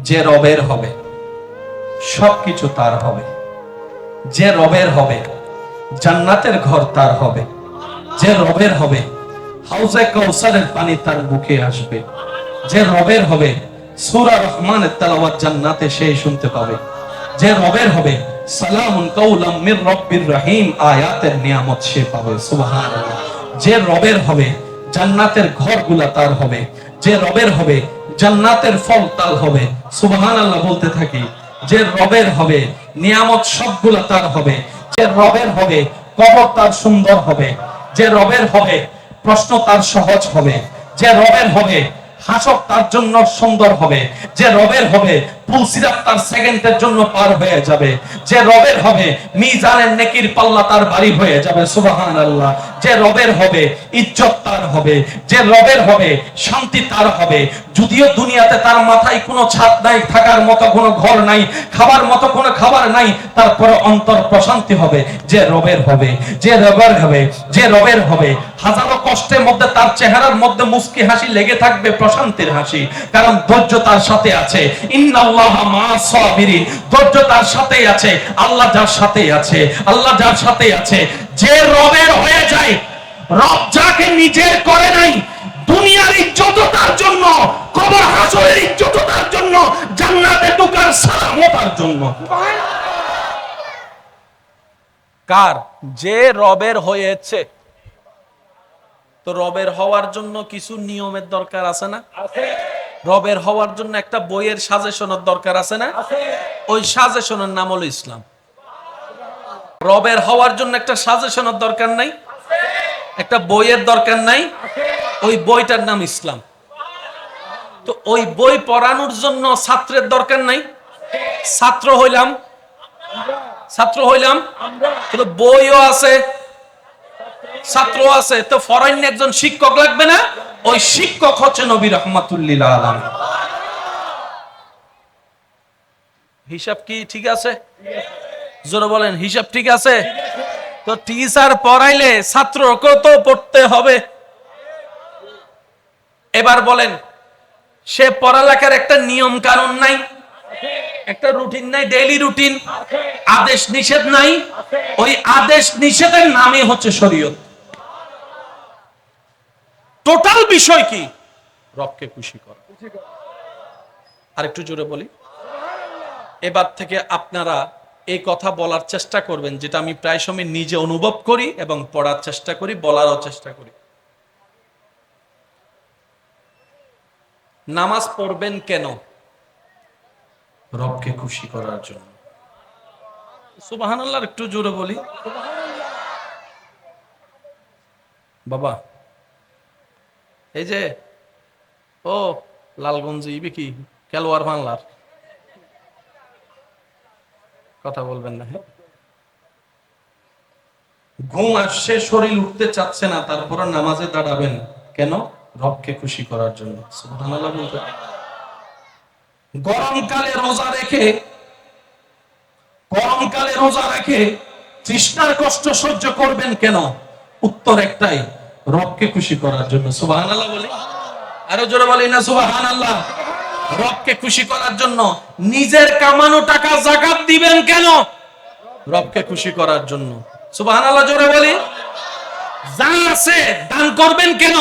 যে রবের হবে সবকিছু তার হবে, যে রবের হবে জান্নাতের ঘর তার হবে, যে রবের হবে হাউজে কাউসারের পানি তার বুকে আসবে, যে রবের হবে সূরা রহমানের তেলাওয়াত জান্নাতে সেই শুনতে পাবে, যে রবের হবে সালামুন কাওলাম মির রব্বির রহিম আয়াতের নিয়ামত সে পাবে। সুবহানাল্লাহ। যে রবের হবে জান্নাতের ঘরগুলা তার হবে, যে রবের হবে জান্নাতের ফল তার হবে। সুবহানাল্লাহ বলতে থাকি। যে রবের হবে নিয়ামত সবগুলা তার হবে, যে রবের হবে কবর তার সুন্দর হবে, যে রবের হবে প্রশ্ন তার সহজ হবে, যে রবের হবে হাসর তার জন্য সুন্দর হবে, যে রবের হবে পুলসিরাত তার সেকেন্ডের জন্য পার হয়ে যাবে, যে রবের হবে মিজানের নেকির পাল্লা তার ভারী হয়ে যাবে। সুবহানাল্লাহ। যে রবের হবে ইজ্জত তার হবে, যে রবের হবে শান্তি তার হবে। যদিও দুনিয়াতে তার মাথায় কোনো ছাদ নাই, থাকার মতো কোনো ঘর নাই, খাবার মতো কোনো খাবার নাই, তারপরে অন্তর প্রশান্তি হবে। যে রবের হবে, যে রবের হবে, যে রবের হবে হাজারো কষ্টের মধ্যে তার চেহারার মধ্যে মুস্কি হাসি লেগে থাকবে, প্রশান্তির হাসি, কারণ ধৈর্য তার সাথে আছে। ইন্নাল্লাহা মা'আস সাবিরিন। ধৈর্য তার সাথেই আছে। আল্লাহ যার সাথেই আছে, আল্লাহ যার সাথেই আছে। যে রবের হয়ে যায়, রব যাকে নিজের করে নাই, দুনিয়ার ইজ্জত তার জন্য, কবর হাসরের ইজ্জত তার জন্য, জান্নাতে ঢোকার সালামও তার জন্য। কার? যে রবের হয়েছে। তো রবের হওয়ার জন্য কিছু নিয়মের দরকার আছে না? রবের হওয়ার জন্য একটা বইয়ের সাজেশনের দরকার আছে না? ওই সাজেশনের নাম হলো ইসলাম। রবের হওয়ার জন্য একটা সাজেশনের দরকার নাই, একটা বইয়ের দরকার নাই, ওই বইটার নাম ইসলাম। তো ওই বই পড়ানোর জন্য ছাত্রের দরকার নাই। ছাত্র হইলাম, ছাত্র হইলাম, তো বইও আছে, ছাত্র আছে, তো ফরেন একজন শিক্ষক লাগবে না? ওই শিক্ষক হচ্ছে নবী রাহমাতুল লিল আলামিন। হিসাব কি ঠিক আছে? জোরে বলেন, হিসাব ঠিক আছে? তো টিচার পড়াইলে ছাত্রকেও তো পড়তে হবে। এবার বলেন, সে পড়ালেখার একটা নিয়ম কানুন নাই, একটা রুটিন নাই, ডেইলি রুটিন, আদেশ নিষেধ নাই। ওই আদেশ নিষেধের নামই হচ্ছে শরীয়ত। টোটাল বিষয় কি? রবকে খুশি করা। আরেকটু জোরে বলি, এবার থেকে আপনারা এই কথা বলার চেষ্টা করবেন, যেটা আমি প্রায় সময় নিজে অনুভব করি এবং পড়ার চেষ্টা করি, বলারও চেষ্টা করি। নামাজ পড়বেন কেন? রবকে খুশি করার জন্য। সুবহানাল্লাহ। একটু জোরে বলি। বাবা, এই যে ও লালগঞ্জ ইবে কি খেলোয়াড় বাংলার কথা বলবেন না? ঘুম আসছে, শরীর উঠতে চাচ্ছে না, তারপরে নামাজে দাঁড়াবেন কেন? রবকে খুশি করার জন্য। সুবহানাল্লাহ বলতে। গরমকালে রোজা রেখে, গরমকালে রোজা রেখে তৃষ্ণার কষ্ট সহ্য করবেন কেন? উত্তর একটাই, রবকে খুশি করার জন্য। সুবহানাল্লাহ বলি। আরো জোরে বলি না সুবহানাল্লাহ। রবকে খুশি করার জন্য। নিজের কামানো টাকা যাকাত দিবেন কেন? রবকে খুশি করার জন্য। সুবহানাল্লাহ জোরে বলি। যা আছে দান করবেন কেন?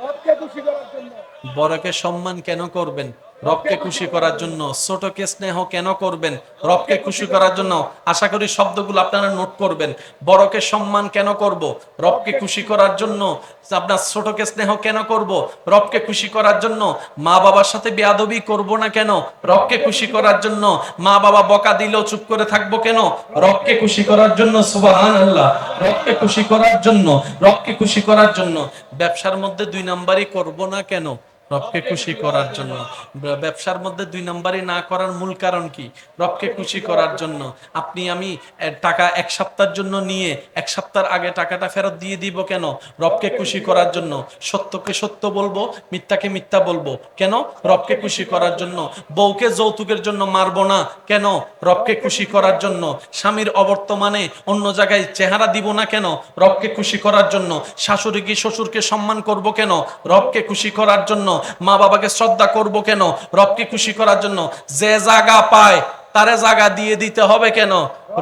রবকে খুশি করার জন্য। বড়কে সম্মান কেন করবেন? রবকে খুশি করার জন্য। ছোটকে স্নেহ কেন করবেন? রবকে খুশি করার জন্য। আশা করি শব্দগুলো আপনারা নোট করবেন। বড়কে সম্মান কেন করব? রবকে খুশি করার জন্য। আপনার ছোটকে স্নেহ কেন করব? রবকে খুশি করার জন্য। মা বাবার সাথে বেয়াদবি করব না কেন? রবকে খুশি করার জন্য। মা বাবা বকা দিলেও চুপ করে থাকবো কেন? রবকে খুশি করার জন্য। সুবহানাল্লাহ। রবকে খুশি করার জন্য, রবকে খুশি করার জন্য। ব্যবসার মধ্যে 2 নাম্বারই করব না কেন? রবকে খুশি করার জন্য। ব্যবসার মধ্যে 2 নাম্বারই না করার মূল কারণ কি? রবকে খুশি করার জন্য। আপনি আমি টাকা 1 সপ্তাহের জন্য নিয়ে 1 সপ্তাহের আগে টাকাটা ফেরত দিয়ে দিব কেন? রবকে খুশি করার জন্য। সত্যকে সত্য বলবো, মিথ্যাকে মিথ্যা বলবো কেন? রবকে খুশি করার জন্য। বউকে যৌতুকের জন্য মারবো না কেন? রবকে খুশি করার জন্য। স্বামীর অবর্তমানে অন্য জায়গায় চেহারা দিব না কেন? রবকে খুশি করার জন্য। শাশুড়িকে শ্বশুরকে সম্মান করব কেন? রবকে খুশি করার জন্য। মা বাবাকে শ্রদ্ধা করব কেন? রবকে খুশি করার জন্য। যে জায়গা পায় তারে জায়গা দিয়ে দিতে হবে কেন?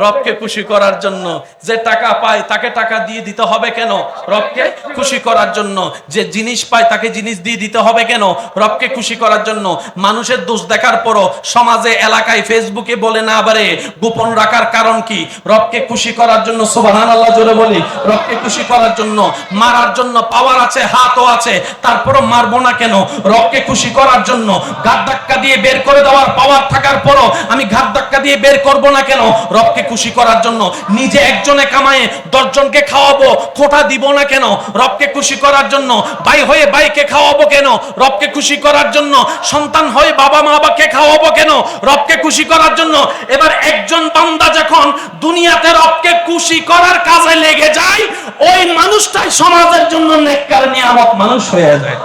রবকে খুশি করার জন্য। যে টাকা পায় তাকে টাকা দিয়ে দিতে হবে কেন? রবকে খুশি করার জন্য। যে জিনিস পায় তাকে জিনিস দিয়ে দিতে হবে কেন? রবকে খুশি করার জন্য। মানুষের দোষ দেখার পরও সমাজে, এলাকায়, ফেসবুকে বলে না পারে গোপন রাখার কারণ কি? রবকে খুশি করার জন্য। সুবহানাল্লাহ জোরে বলি। রবকে খুশি করার জন্য। মারার জন্য পাওয়ার আছে, হাতও আছে, তারপরও মারবো না কেন? রবকে খুশি করার জন্য। ঘাট ধাক্কা দিয়ে বের করে দেওয়ার পাওয়ার থাকার পরও আমি ঘাট ধাক্কা দিয়ে বের করব না কেন? রবকে খুশি করার জন্য। নিজে একজনে কামায়ে 10 জনকে খাওয়াবো, খোটা দিব না কেন? রবকে খুশি করার জন্য। ভাই হয়ে ভাইকে খাওয়াবো কেন? রবকে খুশি করার জন্য। সন্তান হয়ে বাবা মা বাবাকে খাওয়াবো কেন? রবকে খুশি করার জন্য। এবার একজন বান্দা যখন দুনিয়াতে রবকে খুশি করার কাজে লেগে যায়, ওই মানুষটাই সমাজের জন্য নেককার নিয়ামত মানুষ হয়ে যায়।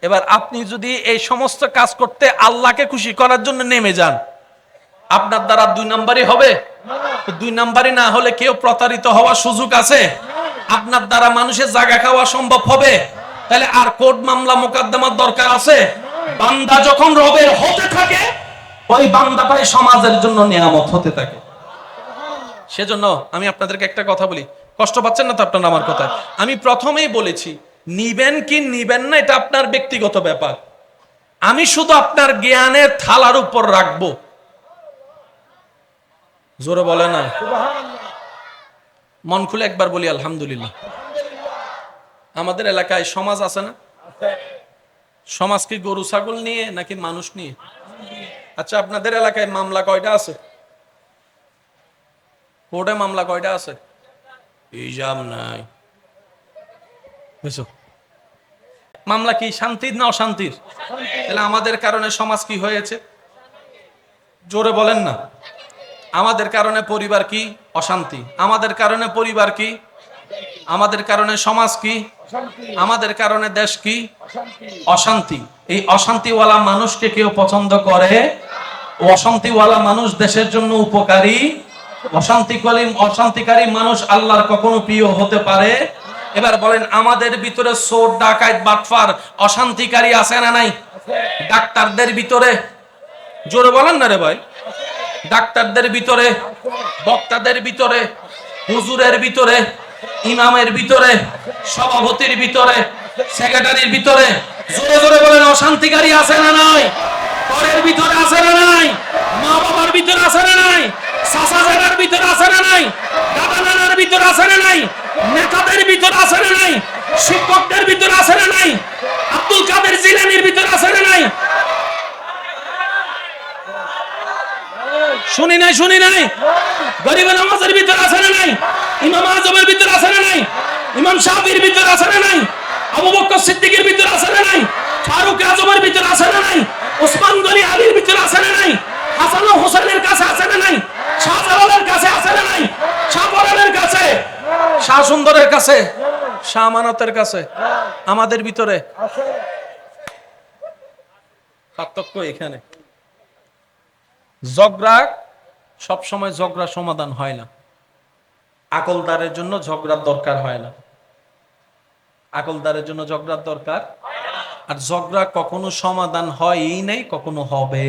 এবার আপনি যদি এই সমস্ত কাজ করতে আল্লাহকে খুশি করার জন্য নেমে যান, আপনার দ্বারা 2 নাম্বারই হবে। 2 নাম্বারই না হলে কেউ প্রতারিত হওয়ার সুযোগ আছে। আপনার দ্বারা মানুষের জায়গা খাওয়া সম্ভব হবে। তাহলে আর কোর্ট মামলা মোকদ্দমার দরকার আছে? বান্দা যখন রবের হতে থাকে, ওই বান্দাটাই সমাজের জন্য নিয়ামত হতে থাকে। সেজন্য আমি আপনাদেরকে একটা কথা বলি, কষ্ট পাচ্ছেন না তো আপনারা আমার কথায়? আমি প্রথমেই বলেছি, নিবেন কি নিবেন না এটা আপনার ব্যক্তিগত ব্যাপার। আমি শুধু আপনার জ্ঞানের থালার উপর রাখবো। জোরে বলে না, মন খুলে একবার বলি আলহামদুলিল্লাহ। আমাদের এলাকায় সমাজ আছে না? সমাজ কি গরু ছাগল নিয়ে নাকি মানুষ নিয়ে? আচ্ছা, আপনাদের এলাকায় মামলা কয়টা আছে? কোর্টে মামলা কয়টা আছে? হিসাব নাই। বুঝছো? মামলা কি শান্তির না অশান্তির? তাহলে আমাদের কারণে সমাজ কি হয়েছে? জোরে বলেন না। আমাদের কারণে পরিবার কি? অশান্তি। আমাদের কারণে পরিবার কি? আমাদের কারণে সমাজ কি? আমাদের কারণে দেশ কি? অশান্তি। এই অশান্তিওয়ালা মানুষকে কেউ পছন্দ করে? অশান্তিওয়ালা মানুষ দেশের জন্য উপকারী? অশান্তিকারী মানুষ আল্লাহর কখনো প্রিয় হতে পারে? এবার বলেন, আমাদের ভিতরে চোর ডাকাত বাটফার অশান্তিকারী আছে না নাই? ডাক্তারদের ভিতরে, জোরে বলেন না রে ভাই, ডাক্তারদের ভিতরে, বক্তাদের ভিতরে, হুজুরের ভিতরে, ইমামের ভিতরে, সভাপতির ভিতরে, সেক্রেটারির ভিতরে, জোরে জোরে বলেন অশান্তিকারী আছে না নাই? পরের ভিতরে আছে না নাই? মা বাবার ভিতরে আছে না নাই? চাচা চাচার ভিতরে আছে না নাই? দাদা নানার ভিতরে আছে না নাই? নেতাদের ভিতরে আছে না নাই? শিক্ষকদের ভিতরে আছে না নাই? আব্দুল কাদের জিলানীর ভিতরে আছে না নাই? শুনি নাই। গরিবের নামাজের ভিতরে আছে না নাই? ইমাম আজমের ভিতরে আছে না নাই? ইমাম শাফির ভিতরে আছে না নাই? আবু বকর সিদ্দিকের ভিতরে আছে না নাই? ফারুক আজমের ভিতরে আছে না নাই? ওসমান গনি আলীর ভিতরে আছে না নাই? হাসান ও হোসেনের কাছে আছে না নাই? শাহজালালের কাছে আছে না নাই? শাহপরানের কাছে, শাহ সুন্দরের কাছে, শাহ আমানতের কাছে, আমাদের ভিতরে আছে। পার্থক্য এখানে। ঝগড়া সব সময় ঝগড়া সমাধান হয় না। আকলদারের জন্য ঝগড়ার দরকার হয় না। আকলদারের জন্য ঝগড়ার দরকার। আর ঝগড়া কখনো সমাধান হয়ই নাই, কখনো হবে।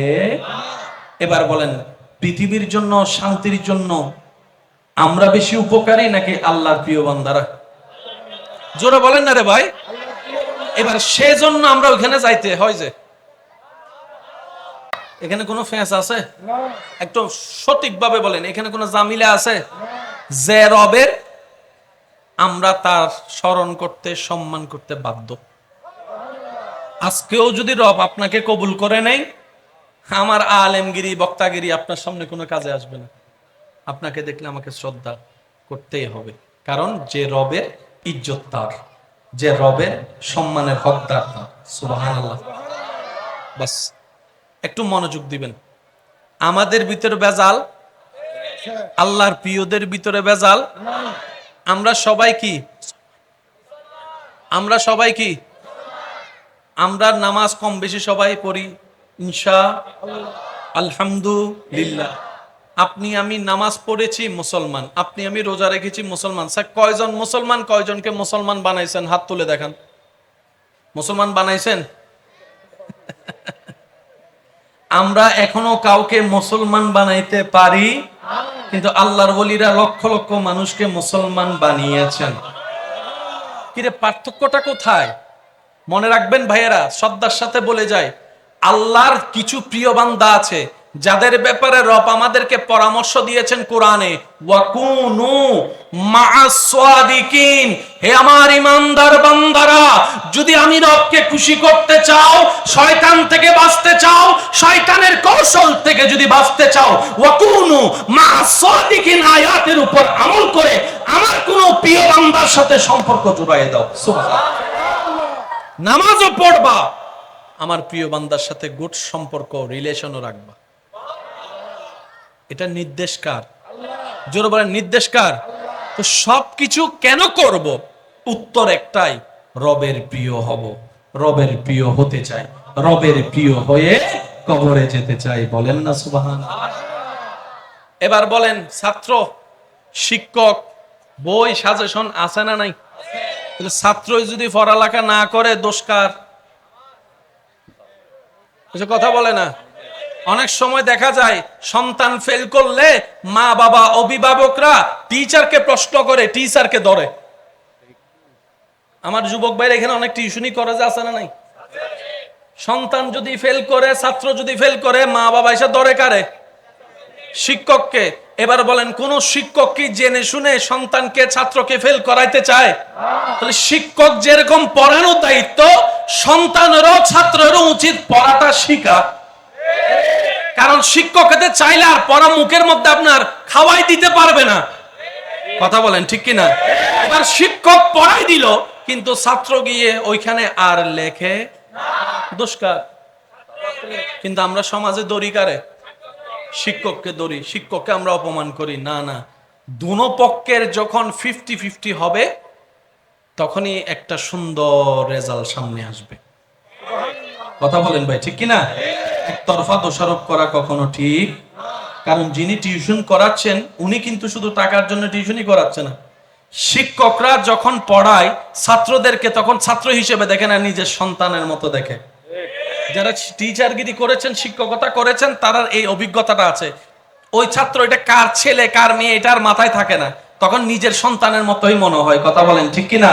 এবার বলেন, পৃথিবীর জন্য, শান্তির জন্য আমরা বেশি উপকারী নাকি আল্লাহর প্রিয় বান্দারা? জোরে বলেন না রে ভাই। এবার সেজন্য আমরা ওখানে যাইতে হয়। যে এখানে কোনো ফেঁস আছে? একটু সঠিকভাবে বলেন, এখানে কোনো জামিলা আছে? যে রবের আমরা তার স্মরণ করতে, সম্মান করতে বাধ্য। আজকেও যদি রব আপনাকে কবুল করে নেই, আমার আলেমগিরি, বক্তাগিরি আপনার সামনে কোনো কাজে আসবে না। আপনাকে দেখলে আমাকে শ্রদ্ধা করতেই হবে, কারণ যে রবের ইজ্জত তার, যে রবের সম্মানের হকদার তার। সুবহানাল্লাহ। বাস একটু মনোযোগ দিবেন। আমাদের ভিতরে বেজাল, আল্লাহর প্রিয়দের ভিতরে বেজাল। আমরা সবাই কি? আমরা নামাজ কম বেশি সবাই পড়ি ইনশাআল্লাহ, আলহামদুলিল্লাহ। আপনি আমি নামাজ পড়েছি মুসলমান, আপনি আমি রোজা রেখেছি মুসলমান। স্যার কয়জন মুসলমান, কয়জনকে মুসলমান বানাইছেন? হাত তুলে দেখান। মুসলমান বানাইছেন? আমরা এখনো কাউকে মুসলমান বানাইতে পারি, কিন্তু আল্লাহর ওলিরা লক্ষ লক্ষ মানুষকে মুসলমান বানিয়েছেন। কিরে, পার্থক্যটা কোথায়? মনে রাখবেন ভাইয়েরা, শ্রদ্ধার সাথে বলে যায়, আল্লাহর কিছু প্রিয় বান্দা আছে যাদের ব্যাপারে রব আমাদেরকে পরামর্শ দিয়েছেন কোরআনে, ওয়াকুনু মা'আস সাদিকিন। হে আমার ইমানদার বান্দারা, যদি আমি রবকে খুশি করতে চাও, শয়তান থেকে বাঁচতে চাও, শয়তানের কৌশল থেকে যদি বাঁচতে চাও, ওয়াকুনু মা'আস সাদিকিন আয়াতের উপর আমল করে আমার কোন প্রিয় বান্দার সাথে সম্পর্ক জুড়ায় দাও। সুবহানাল্লাহ। নামাজও পড়বা, আমার প্রিয় বান্দার সাথে গুড সম্পর্ক, রিলেশনও রাখবা। এটা নির্দেশ কার? জোরে বলেন, নির্দেশ কার? তো সবকিছু কেন করব? উত্তর একটাই, রবের প্রিয় হব, রবের প্রিয় হতে চাই, রবের প্রিয় হয়ে কবরে যেতে চাই। বলেন না সুবহানাল্লাহ। এবার বলেন, ছাত্র, শিক্ষক, বই, সাজেশন আছে না নাই? ছাত্রই যদি পড়ালেখা না করে, দোষ কার? কথা বলে না। অনেক সময় দেখা যায় সন্তান ফেল করলে মা বাবা, অভিভাবকরা টিচারকে প্রশ্ন করে, টিচারকে ধরে। আমার যুবক ভাইরা এখানে অনেক টিউশনই করে, যে আছে না নাই? সন্তান যদি ফেল করে, ছাত্র যদি ফেল করে, মা বাবা এসে ধরে কারে? শিক্ষককে। এবার বলেন, কোন শিক্ষক কি জেনে শুনে সন্তানকে, ছাত্রকে ফেল করাইতে চায়? তাহলে শিক্ষক যেরকম পড়ানোর দায়িত্ব, সন্তানেরও ছাত্রেরও উচিত পড়াটা শিখা। কারণ শিক্ষকদের চাইলে আর পড়া মুখের মধ্যে আপনার খাওয়াই দিতে পারবে না। কথা বলেন ঠিক কিনা? এবার শিক্ষক পড়াই দিল, কিন্তু ছাত্র গিয়ে ওইখানে আর লেখে, দোষ কার? কিন্তু আমরা সমাজে দড়ি কারে? শিক্ষককে দড়ি, শিক্ষককে আমরা অপমান করি। না না, দুনো পক্ষের যখন 50-50 হবে, তখনই একটা সুন্দর রেজাল্ট সামনে আসবে। কথা বলেন ভাই, ঠিক কিনা? একতরফা দোষারোপ করা কখনো ঠিক, কারণ যিনি টিউশন করাচ্ছেন উনি কিন্তু শুধু টাকার জন্য টিউশনই করাচ্ছে না। শিক্ষকরা যখন পড়ায় ছাত্রদেরকে, তখন ছাত্র হিসেবে দেখে না, নিজের সন্তানের মতো দেখে। যারা টিচারগিরি করেছেন, শিক্ষকতা করেছেন, তারা এই অভিজ্ঞতাটা আছে। ওই ছাত্র এটা কার ছেলে কার মেয়ে এটার মাথায় থাকে না, তখন নিজের সন্তানের মতোই মনে হয়। কথা বলেন ঠিক কিনা?